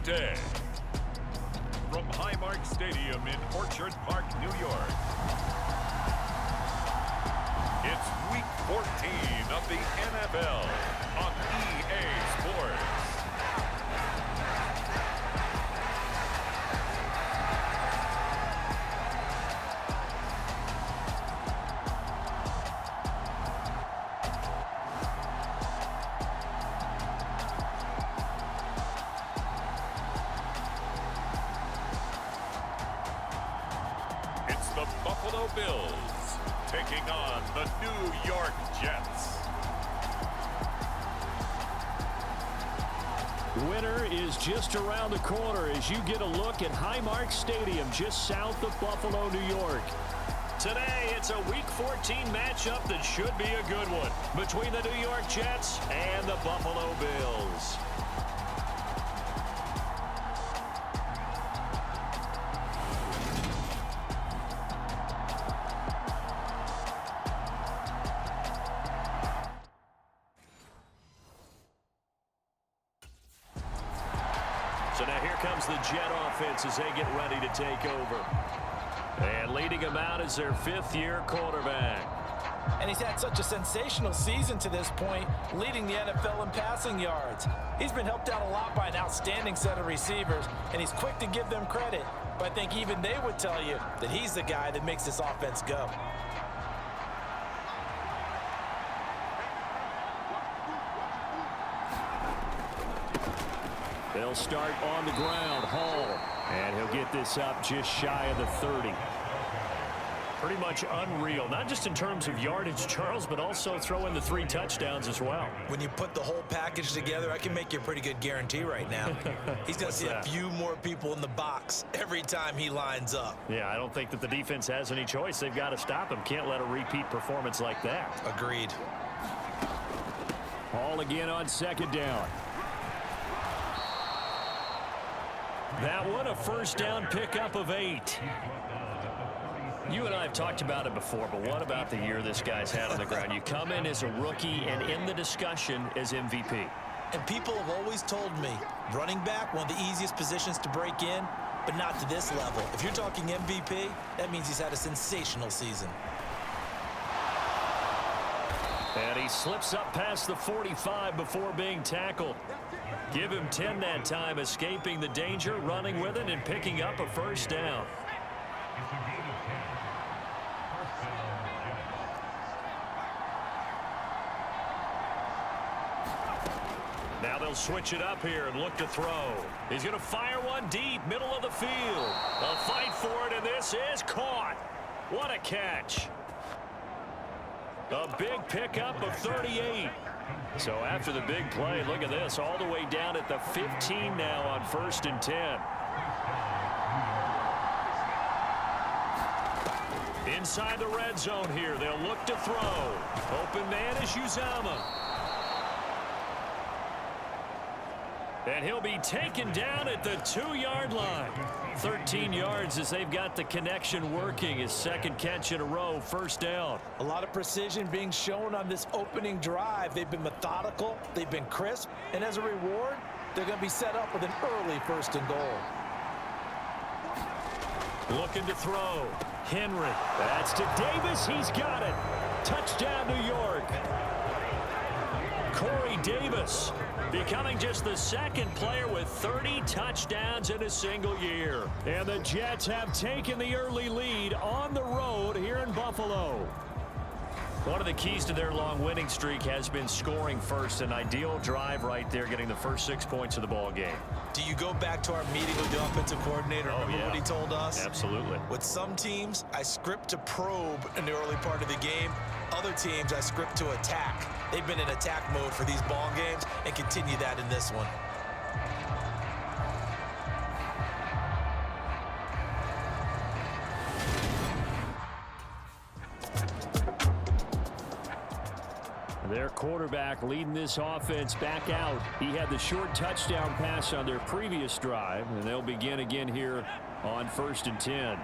day. From Highmark Stadium in Orchard Park, New York, it's Week 14 of the NFL on EA Sports. The Buffalo Bills taking on the New York Jets. Winter is just around the corner as you get a look at Highmark Stadium just south of Buffalo, New York. Today, it's a Week 14 matchup that should be a good one between the New York Jets and the Buffalo Bills. So now here comes the Jet offense as they get ready to take over. And leading them out is their fifth-year quarterback. And he's had such a sensational season to this point, leading the NFL in passing yards. He's been helped out a lot by an outstanding set of receivers, and he's quick to give them credit. But I think even they would tell you that he's the guy that makes this offense go. They'll start on the ground, Hall, and he'll get this up just shy of the 30. Pretty much unreal, not just in terms of yardage, Charles, but also throw in the 3 touchdowns as well. When you put the whole package together, I can make you a pretty good guarantee right now. He's going to see a few more people in the box every time he lines up. Yeah, I don't think that the defense has any choice. They've got to stop him. Can't let a repeat performance like that. Agreed. Hall again on second down. That one, a first down pickup of 8. You and I have talked about it before, but what about the year this guy's had on the ground? You come in as a rookie and in the discussion as MVP. And people have always told me, running back, one of the easiest positions to break in, but not to this level. If you're talking MVP, that means he's had a sensational season. And he slips up past the 45 before being tackled. Give him 10 that time, escaping the danger, running with it, and picking up a first down. Now they'll switch it up here and look to throw. He's going to fire one deep, middle of the field. They'll fight for it, and this is caught. What a catch. A big pickup of 38. So after the big play, look at this, all the way down at the 15 now on 1st and 10. Inside the red zone here, they'll look to throw. Open man is Uzama. And he'll be taken down at the 2-yard line. 13 yards as they've got the connection working. His second catch in a row, first down. A lot of precision being shown on this opening drive. They've been methodical, they've been crisp, and as a reward, they're going to be set up with an early 1st and goal. Looking to throw. Henry. That's to Davis. He's got it. Touchdown, New York. Corey Davis becoming just the second player with 30 touchdowns in a single year. And the Jets have taken the early lead on the road here in Buffalo. One of the keys to their long winning streak has been scoring first. An ideal drive right there, getting the first 6 points of the ball game. Do you go back to our meeting with the offensive coordinator? Remember what he told us? Absolutely. With some teams, I script to probe in the early part of the game. Other teams, I script to attack. They've been in attack mode for these ball games and continue that in this one. Their quarterback leading this offense back out. He had the short touchdown pass on their previous drive, and they'll begin again here on 1st and 10.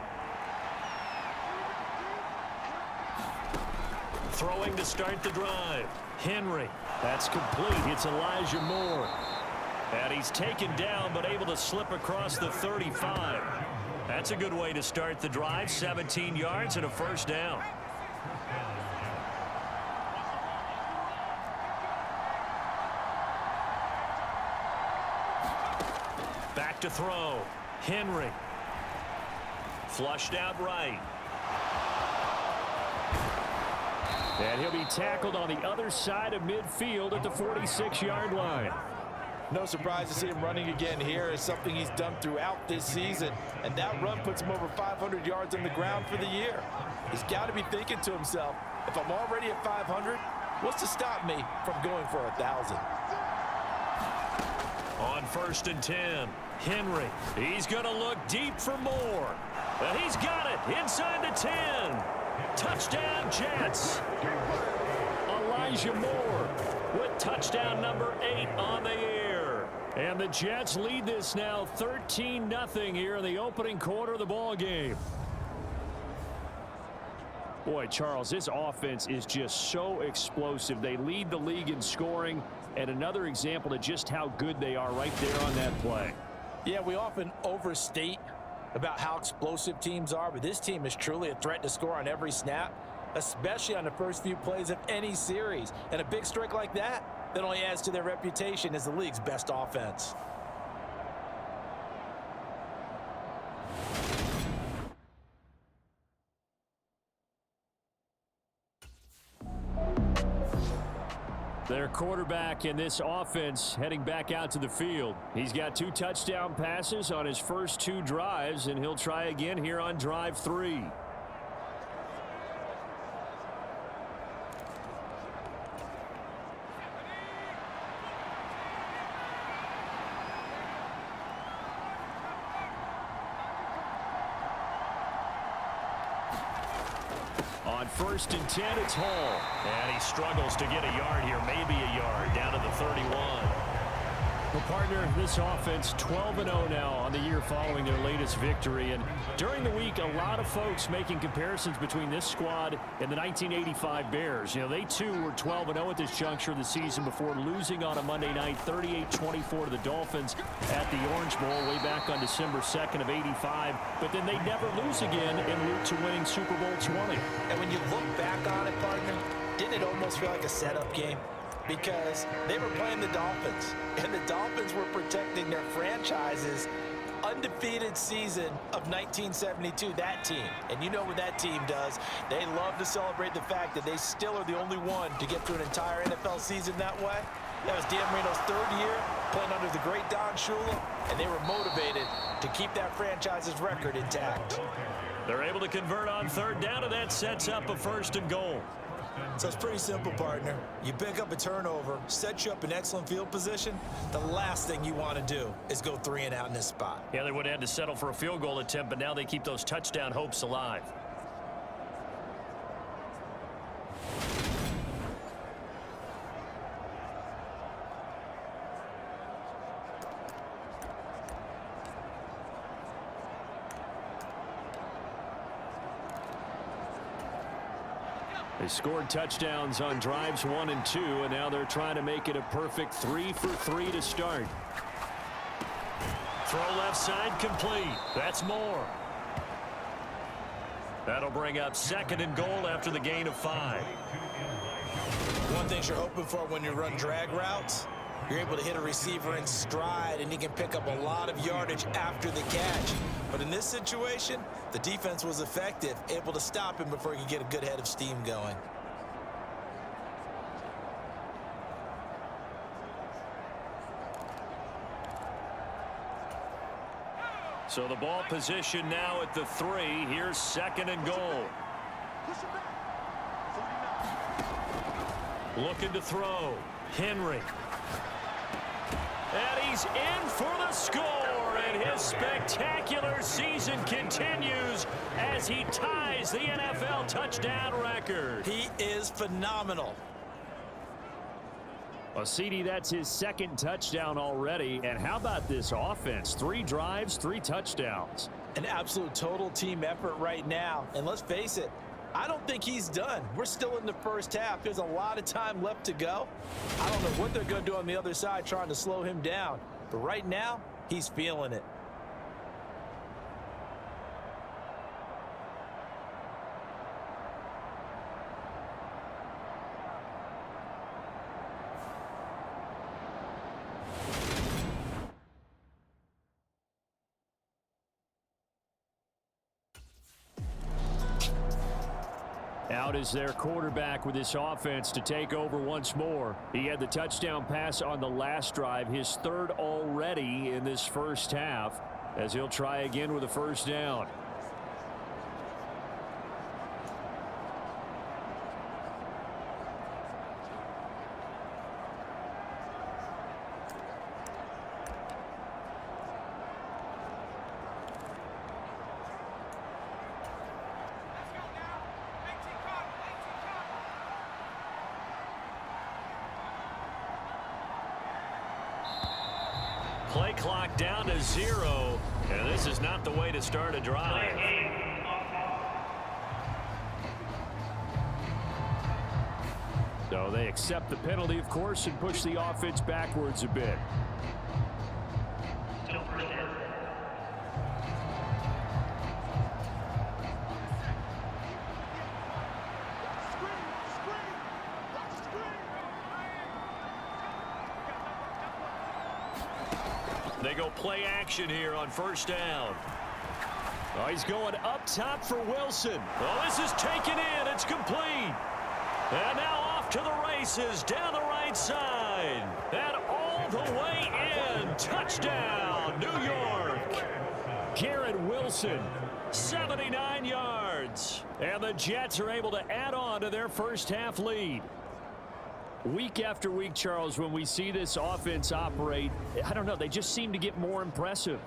Throwing to start the drive. Henry. That's complete. It's Elijah Moore. And he's taken down, but able to slip across the 35. That's a good way to start the drive. 17 yards and a first down. Back to throw. Henry. Flushed out right. And he'll be tackled on the other side of midfield at the 46-yard line. No surprise to see him running again here. It's something he's done throughout this season. And that run puts him over 500 yards on the ground for the year. He's got to be thinking to himself, if I'm already at 500, what's to stop me from going for 1,000? On 1st and 10, Henry. He's going to look deep for more. And he's got it inside the 10. Touchdown, Jets. Elijah Moore with touchdown number 8 on the year. And the Jets lead this now 13-0 here in the opening quarter of the ball game. Boy, Charles, this offense is just so explosive. They lead the league in scoring, and another example of just how good they are right there on that play. Yeah, we often overstate about how explosive teams are, but this team is truly a threat to score on every snap, especially on the first few plays of any series. And a big streak like that only adds to their reputation as the league's best offense. Their quarterback in this offense heading back out to the field. He's got 2 touchdown passes on his first 2 drives, and he'll try again here on drive 3. On 1st and 10, it's Hall. And he struggles to get a yard here, maybe a yard, down to the 31. Well, partner, this offense 12-0 now on the year following their latest victory. And during the week, a lot of folks making comparisons between this squad and the 1985 Bears. You know, they too were 12-0 at this juncture of the season before losing on a Monday night 38-24 to the Dolphins at the Orange Bowl way back on December 2nd of 85. But then they never lose again en route to winning Super Bowl 20. And when you look back on it, partner, didn't it almost feel like a setup game? Because they were playing the Dolphins, and the Dolphins were protecting their franchise's undefeated season of 1972, that team. And you know what that team does. They love to celebrate the fact that they still are the only one to get through an entire NFL season that way. That was Dan Marino's 3rd year playing under the great Don Shula, and they were motivated to keep that franchise's record intact. They're able to convert on 3rd down, and that sets up a 1st and goal. So it's pretty simple, partner. You pick up a turnover, set you up in excellent field position. The last thing you want to do is go 3 and out in this spot. Yeah, they would have had to settle for a field goal attempt, but now they keep those touchdown hopes alive. They scored touchdowns on drives 1 and 2, and now they're trying to make it a perfect 3 for 3 to start. Throw left side complete. That's Moore. That'll bring up 2nd and goal after the gain of 5. One thing you're hoping for when you run drag routes, you're able to hit a receiver in stride, and he can pick up a lot of yardage after the catch. But in this situation, the defense was effective, able to stop him before he could get a good head of steam going. So the ball position now at the 3. Here's 2nd and goal. Looking to throw. Henry. And he's in for the score. And his spectacular season continues as he ties the NFL touchdown record. He is phenomenal. Well, CD, that's his 2nd touchdown already. And how about this offense? 3 drives, 3 touchdowns. An absolute total team effort right now. And let's face it, I don't think he's done. We're still in the first half. There's a lot of time left to go. I don't know what they're going to do on the other side trying to slow him down. But right now, he's feeling it. Out is their quarterback with this offense to take over once more. He had the touchdown pass on the last drive, his third already in this first half, as he'll try again with a first down. Play clock down to 0, and this is not the way to start a drive. So they accept the penalty, of course, and push the offense backwards a bit. They go play action here on first down. Oh, he's going up top for Wilson. Oh, this is taken in. It's complete. And now off to the races down the right side. And all the way in. Touchdown, New York. Garrett Wilson, 79 yards. And the Jets are able to add on to their first half lead. Week after week, Charles, when we see this offense operate, I don't know, they just seem to get more impressive.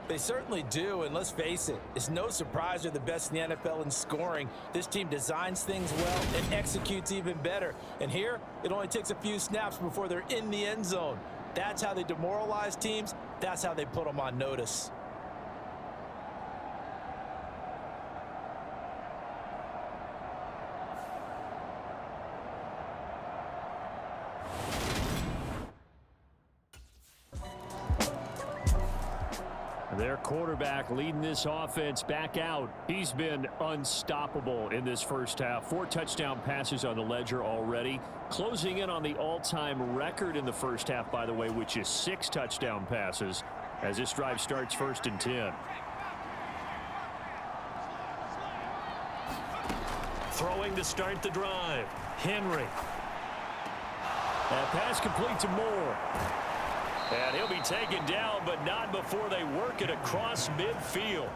They certainly do, and let's face it, it's no surprise they're the best in the NFL in scoring. This team designs things well and executes even better. And here, it only takes a few snaps before they're in the end zone. That's how they demoralize teams. That's how they put them on notice. Their quarterback leading this offense back out. He's been unstoppable in this first half. 4 touchdown passes on the ledger already. Closing in on the all-time record in the first half, by the way, which is 6 touchdown passes as this drive starts 1st and 10. Throwing to start the drive. Henry. That pass complete to Moore. And he'll be taken down, but not before they work it across midfield.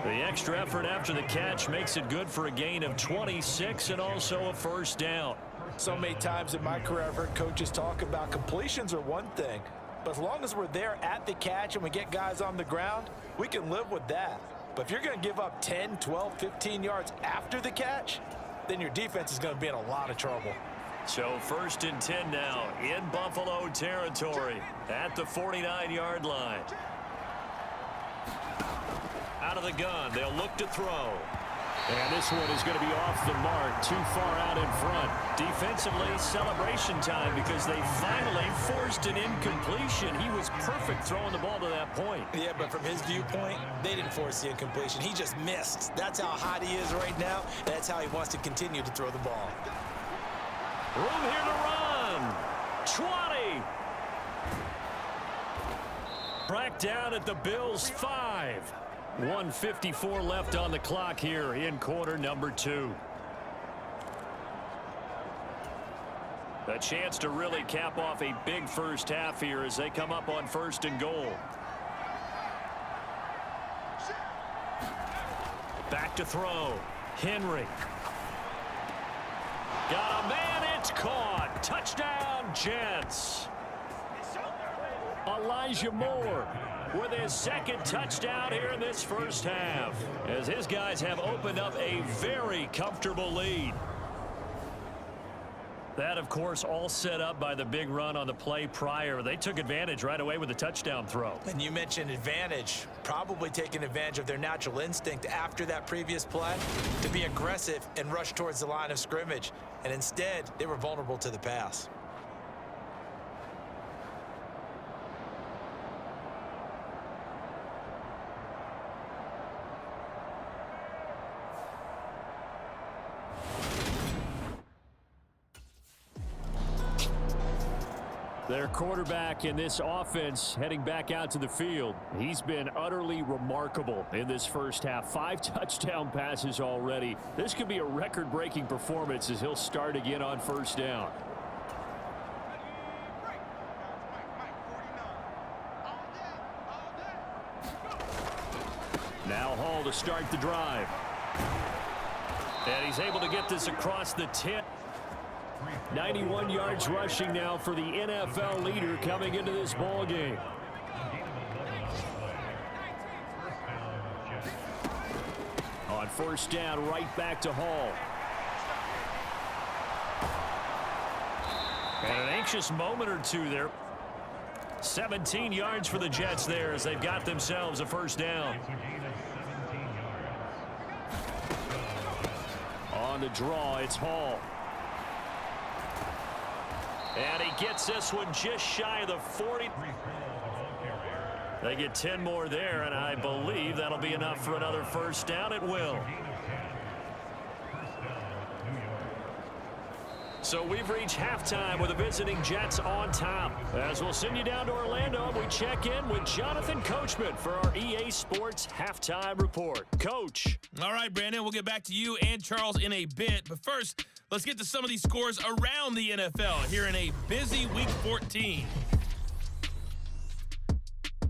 The extra effort after the catch makes it good for a gain of 26 and also a first down. So many times in my career I've heard coaches talk about completions are one thing, but as long as we're there at the catch and we get guys on the ground, we can live with that. But if you're going to give up 10, 12, 15 yards after the catch, then your defense is going to be in a lot of trouble. So 1st and 10 now in Buffalo territory at the 49-yard line. Out of the gun, they'll look to throw. And this one is going to be off the mark, too far out in front. Defensively, celebration time because they finally forced an incompletion. He was perfect throwing the ball to that point. Yeah, but from his viewpoint, they didn't force the incompletion. He just missed. That's how hot he is right now. That's how he wants to continue to throw the ball. Room here to run. 20. Back down at the Bills' 5. 1:54 left on the clock here in quarter number 2. A chance to really cap off a big first half here as they come up on 1st and goal. Back to throw. Henry. Got a man, it's caught. Touchdown, Jets. Elijah Moore with his 2nd touchdown here in this first half, as his guys have opened up a very comfortable lead. That, of course, all set up by the big run on the play prior. They took advantage right away with the touchdown throw. And you mentioned advantage, probably taking advantage of their natural instinct after that previous play to be aggressive and rush towards the line of scrimmage. And instead, they were vulnerable to the pass. Their quarterback in this offense heading back out to the field. He's been utterly remarkable in this first half. 5 touchdown passes already. This could be a record-breaking performance as he'll start again on first down. Now Hall to start the drive. And he's able to get this across the 10. 91 yards rushing now for the NFL leader coming into this ball game. On first down, right back to Hall. And an anxious moment or two there. 17 yards for the Jets there as they've got themselves a first down. On the draw, it's Hall. And he gets this one just shy of the 40. They get 10 more there, and I believe that'll be enough for another first down. It will. So we've reached halftime with the visiting Jets on top. As we'll send you down to Orlando, we check in with Jonathan Coachman for our EA Sports Halftime Report. Coach. All right, Brandon, we'll get back to you and Charles in a bit. But first, let's get to some of these scores around the NFL here in a busy Week 14.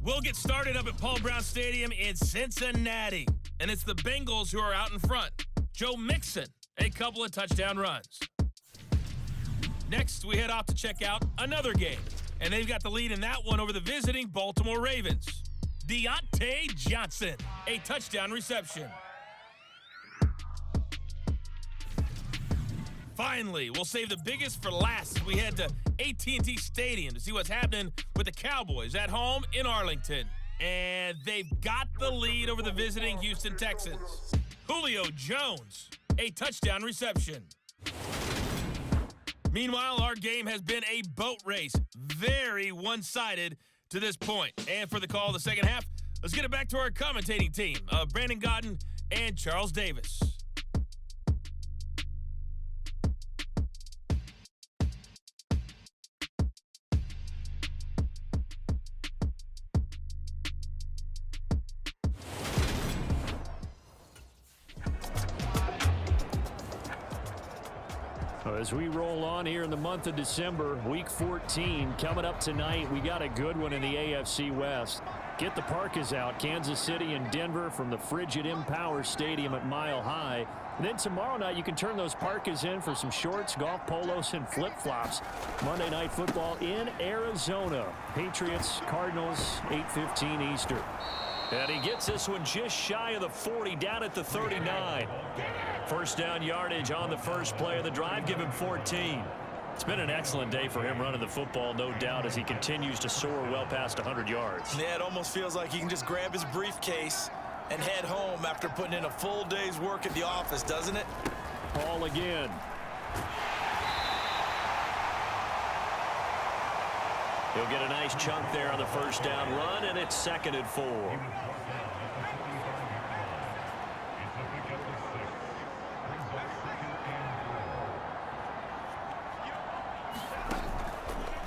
We'll get started up at Paul Brown Stadium in Cincinnati. And it's the Bengals who are out in front. Joe Mixon, a couple of touchdown runs. Next, we head off to check out another game. And they've got the lead in that one over the visiting Baltimore Ravens. Deontay Johnson, a touchdown reception. Finally, we'll save the biggest for last as we head to AT&T Stadium to see what's happening with the Cowboys at home in Arlington. And they've got the lead over the visiting Houston Texans. Julio Jones, a touchdown reception. Meanwhile, our game has been a boat race. Very one-sided to this point. And for the call of the second half, let's get it back to our commentating team of Brandon Godden and Charles Davis. As we roll on here in the month of December, Week 14 coming up tonight, we got a good one in the AFC West. Get the parkas out, Kansas City and Denver from the frigid Empower Stadium at Mile High. And then tomorrow night you can turn those parkas in for some shorts, golf polos, and flip-flops. Monday Night Football in Arizona. Patriots, Cardinals, 8:15 Eastern. And he gets this one just shy of the 40, down at the 39. First down yardage on the first play of the drive, give him 14. It's been an excellent day for him running the football, no doubt, as he continues to soar well past 100 yards. Yeah, it almost feels like he can just grab his briefcase and head home after putting in a full day's work at the office, doesn't it? Ball again. He'll get a nice chunk there on the first down run, and it's 2nd and 4.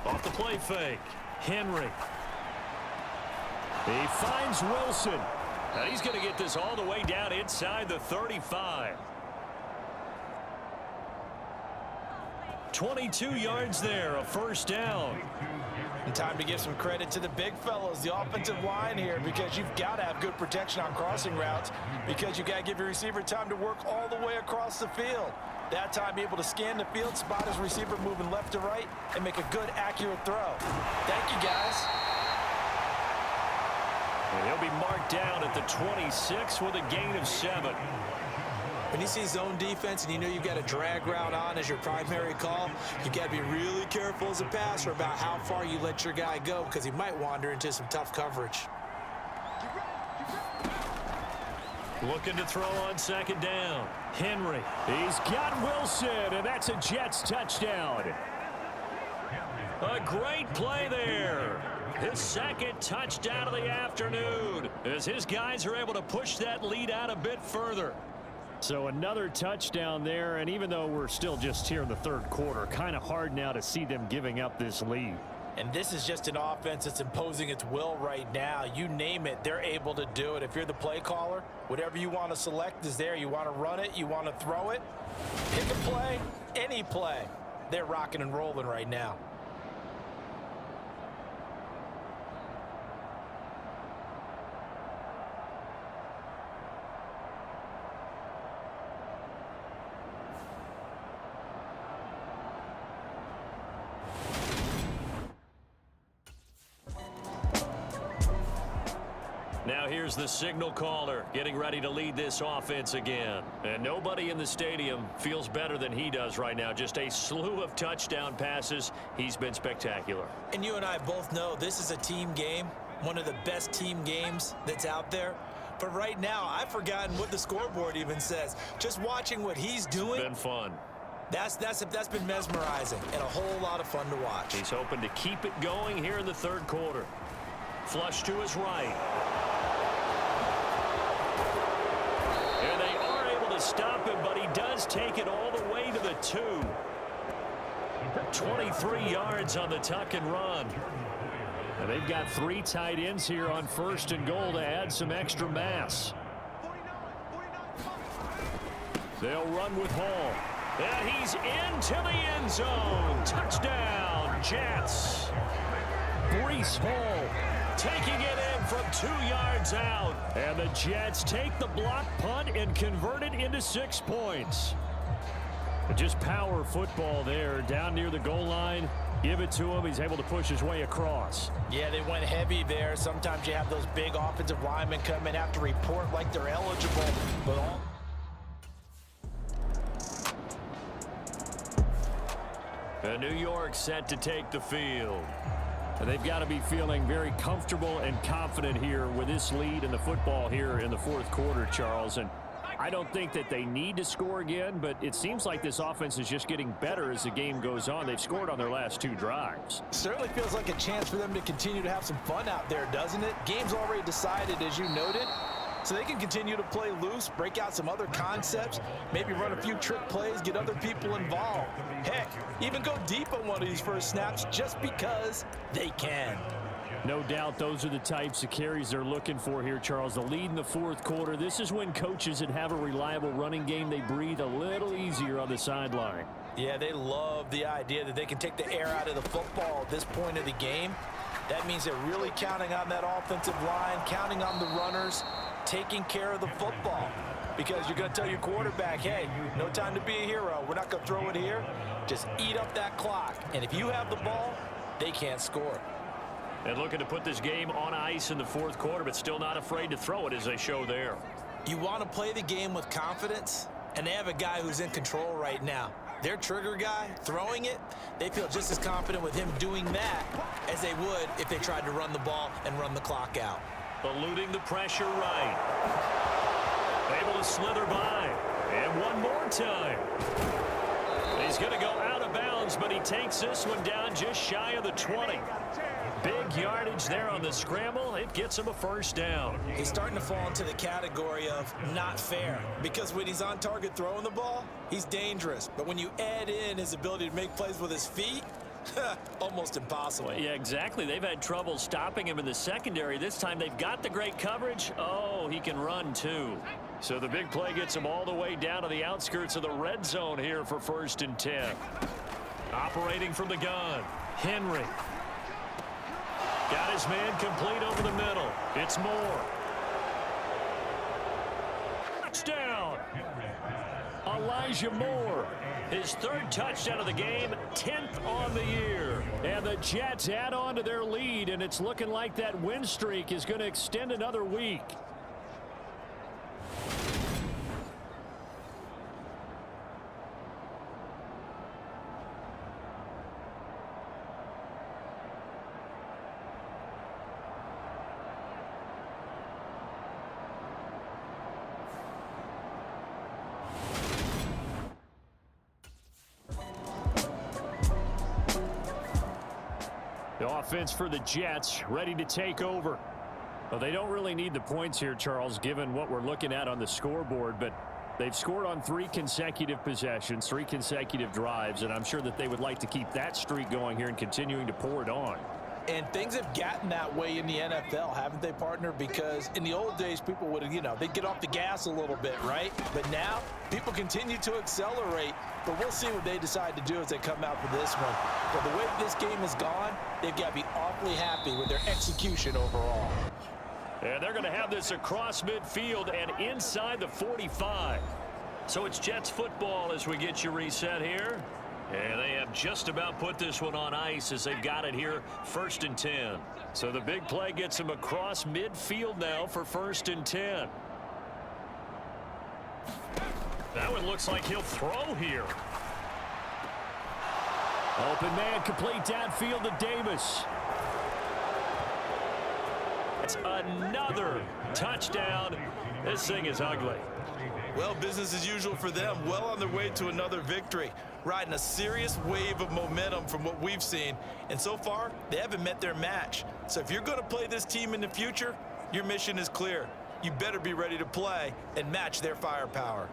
Off the play fake. Henry. He finds Wilson. And he's going to get this all the way down inside the 35. 22 yards there, a first down. And time to give some credit to the big fellows, the offensive line here, because you've got to have good protection on crossing routes, because you've got to give your receiver time to work all the way across the field. That time, be able to scan the field, spot his receiver moving left to right, and make a good, accurate throw. Thank you, guys. And he'll be marked down at the 26 with a gain of 7. When you see zone defense and you know you've got a drag route on as your primary call, you've got to be really careful as a passer about how far you let your guy go, because he might wander into some tough coverage. Looking to throw on 2nd down. Henry. He's got Wilson, and that's a Jets touchdown. A great play there. His 2nd touchdown of the afternoon as his guys are able to push that lead out a bit further. So another touchdown there, and even though we're still just here in the 3rd quarter, kind of hard now to see them giving up this lead. And this is just an offense that's imposing its will right now. You name it, they're able to do it. If you're the play caller, whatever you want to select is there. You want to run it, you want to throw it, pick a play, any play. They're rocking and rolling right now. Now here's the signal caller getting ready to lead this offense again. And nobody in the stadium feels better than he does right now. Just a slew of touchdown passes. He's been spectacular. And you and I both know this is a team game, one of the best team games that's out there. But right now, I've forgotten what the scoreboard even says. Just watching what he's doing. Been fun. That's been mesmerizing and a whole lot of fun to watch. He's hoping to keep it going here in the third quarter. Flush to his right. And they are able to stop him, but he does take it all the way to the 2. 23 yards on the tuck and run. And they've got 3 tight ends here on 1st and goal to add some extra mass. They'll run with Hall. And he's into the end zone. Touchdown, Jets. Breece Hall taking it in from 2 yards out. And the Jets take the block punt and convert it into 6 points. Just power football there down near the goal line. Give it to him. He's able to push his way across. Yeah, they went heavy there. Sometimes you have those big offensive linemen come in, have to report like they're eligible. But all New York set to take the field. And they've got to be feeling very comfortable and confident here with this lead in the football here in the 4th quarter, Charles. And I don't think that they need to score again, but it seems like this offense is just getting better as the game goes on. They've scored on their last 2 drives. certainly feels like a chance for them to continue to have some fun out there, doesn't it? Game's already decided, as you noted. So they can continue to play loose, break out some other concepts, maybe run a few trick plays, get other people involved. Heck, even go deep on one of these first snaps just because they can. No doubt those are the types of carries they're looking for here, Charles. The lead in the 4th quarter. This is when coaches that have a reliable running game, they breathe a little easier on the sideline. Yeah, they love the idea that they can take the air out of the football at this point of the game. That means they're really counting on that offensive line, counting on the runners, taking care of the football. Because you're going to tell your quarterback, hey, no time to be a hero. We're not going to throw it here. Just eat up that clock. And if you have the ball, they can't score. And looking to put this game on ice in the 4th quarter, but still not afraid to throw it as they show there. You want to play the game with confidence, and they have a guy who's in control right now. Their trigger guy, throwing it, they feel just as confident with him doing that as they would if they tried to run the ball and run the clock out. Eluding the pressure right. Able to slither by. And one more time. He's going to go out of bounds, but he takes this one down just shy of the 20. Big yardage there on the scramble. It gets him a 1st down. He's starting to fall into the category of not fair, because when he's on target throwing the ball, he's dangerous. But when you add in his ability to make plays with his feet, almost impossible. Well, yeah, exactly. They've had trouble stopping him in the secondary. This time they've got the great coverage. Oh, he can run too. So the big play gets him all the way down to the outskirts of the red zone here for 1st and 10. Operating from the gun, Henry. Got his man complete over the middle. It's Moore. Touchdown. Elijah Moore. His 3rd touchdown of the game, 10th on the year. And the Jets add on to their lead, and it's looking like that win streak is going to extend another week. The offense for the Jets ready to take over. Well, they don't really need the points here, Charles, given what we're looking at on the scoreboard, but They've scored on 3 consecutive possessions, 3 consecutive drives, and I'm sure that they would like to keep that streak going here and continuing to pour it on. And things have gotten that way in the NFL, haven't they, partner? Because in the old days, people would, they'd get off the gas a little bit, right? But now, people continue to accelerate. But we'll see what they decide to do as they come out for this one. But the way this game has gone, they've got to be awfully happy with their execution overall. And they're going to have this across midfield and inside the 45. So it's Jets football as we get you reset here. And they have just about put this one on ice as they've got it here, 1st and 10. So the big play gets them across midfield now for 1st and 10. That one looks like he'll throw here. Open man, complete downfield to Davis. That's another touchdown. This thing is ugly. Well, business as usual for them. Well on their way to another victory. Riding a serious wave of momentum from what we've seen. And so far, they haven't met their match. So if you're going to play this team in the future, your mission is clear. You better be ready to play and match their firepower.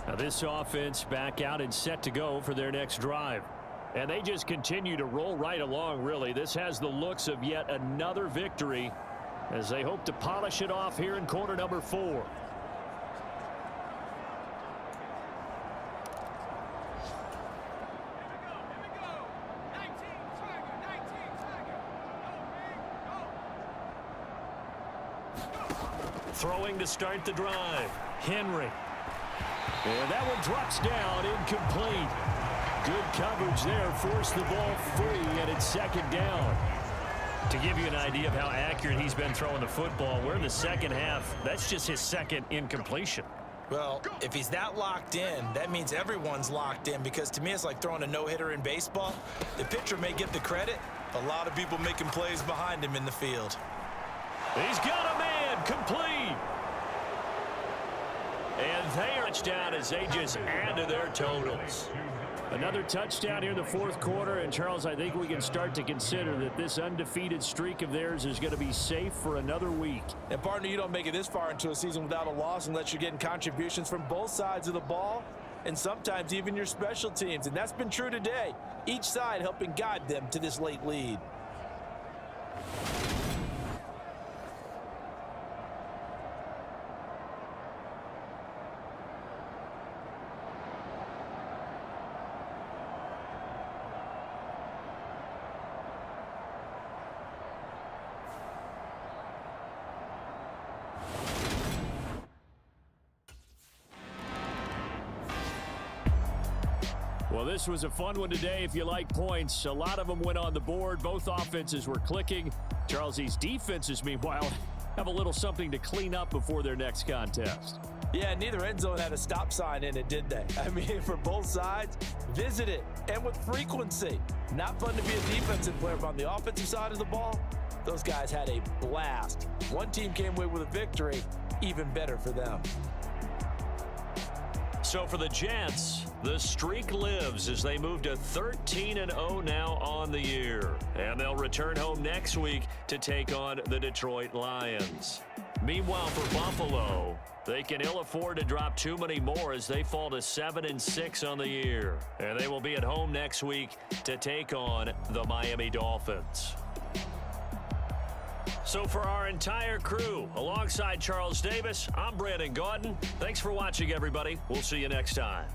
Now this offense back out and set to go for their next drive. And they just continue to roll right along, really. This has the looks of yet another victory as they hope to polish it off here in quarter number 4. Throwing to start the drive. Henry. And that one drops down, incomplete. Good coverage there, forced the ball free, and it's 2nd down. To give you an idea of how accurate he's been throwing the football, we're in the second half. That's just his 2nd incompletion. Well, if he's that locked in, that means everyone's locked in, because to me it's like throwing a no-hitter in baseball. The pitcher may get the credit, a lot of people making plays behind him in the field. He's got a man, complete. And they are touchdown as they just add to their totals. Another touchdown here in the 4th quarter. And, Charles, I think we can start to consider that this undefeated streak of theirs is going to be safe for another week. And, partner, you don't make it this far into a season without a loss unless you're getting contributions from both sides of the ball and sometimes even your special teams. And that's been true today. Each side helping guide them to this late lead. Well, this was a fun one today if you like points. A lot of them went on the board. Both offenses were clicking. Charles, these defenses, meanwhile, have a little something to clean up before their next contest. Yeah, neither end zone had a stop sign in it, did they? I mean, for both sides, visit it, and with frequency. Not fun to be a defensive player, but on the offensive side of the ball, those guys had a blast. One team came away with a victory, even better for them. So for the Jets, the streak lives as they move to 13-0 now on the year. And they'll return home next week to take on the Detroit Lions. Meanwhile, for Buffalo, they can ill afford to drop too many more as they fall to 7-6 on the year. And they will be at home next week to take on the Miami Dolphins. So for our entire crew, alongside Charles Davis, I'm Brandon Gaudin. Thanks for watching, everybody. We'll see you next time.